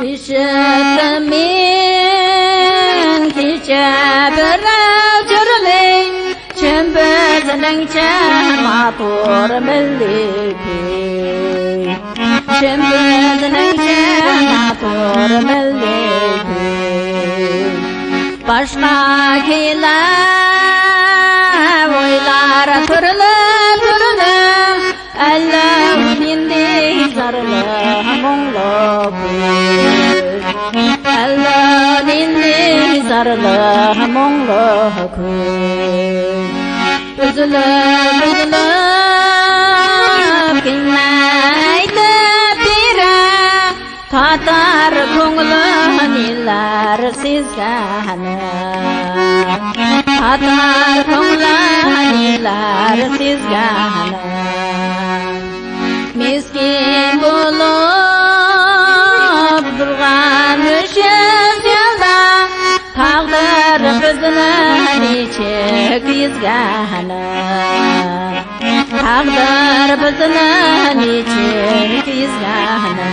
İşitmeyin kiçe bir cürley Çembeznince matur milleti Çembeznince matur milleti Başka kiler oylar türlü türlü Allah'ın indi zarlı munglu Allah'ın indi zarlı munglu Üzülüp üzülüp kinaydı bire Tatar ko'nglim ilar sizgani Tatar ko'nglim ilar sizgani Miskin bo'lib turgan o'shiz yo'lda Taqdir bizni nechik yizgani Taqdir bizni nechik yizgani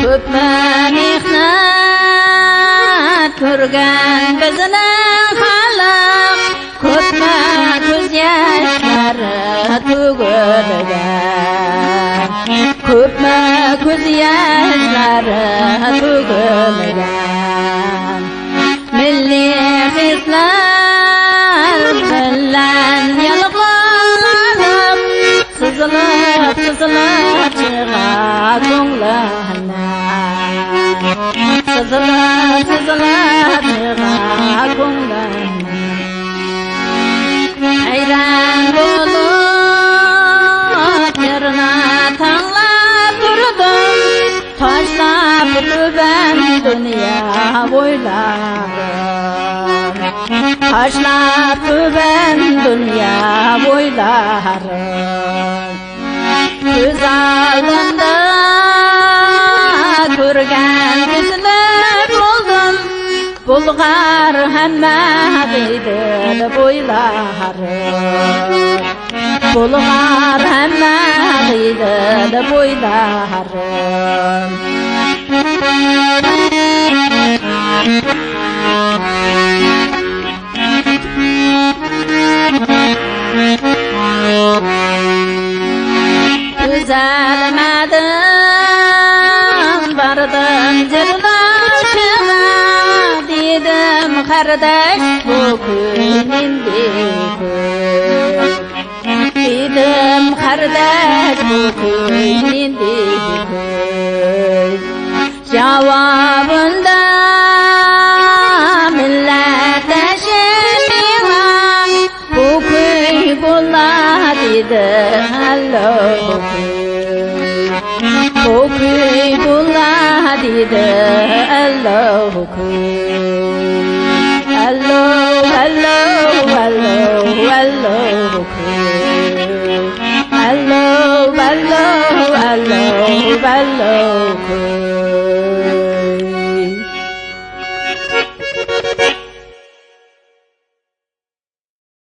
Ko'pmi mehnat ko'rgan bizni xalq Ko'pmi ko'z yoshlari to'kilgan Ko'pmi ko'z yoshlari to'kilgan Milliy hislar bilan yalqonlanib Sızılıp sızılıp çığa ko'nglimdan Sızılıp sızılıp çığa ko'nglimdan Hayran bo'lib yerni tanlab turdim Tashlab tuban dunyo bo'ylarim Tashlab tuban dunyo bo'ylarim Ko'z oldimda ko'rgan bizlar bo'ldim Bulg'ar hamma deydi bo'ylarim Bulg'ar hamma deydi bo'ylarim Üzülmedim vardım cırlaşına Dedim kardeş bu gününde Dedim kardeş bu gününde Cevabında milletleşimize Bu köy bullar dedi Allah'u Bu köy bullar dedi Allah'u Allah, Allah, Allah, Allah Allah, Allah, Allah, Allah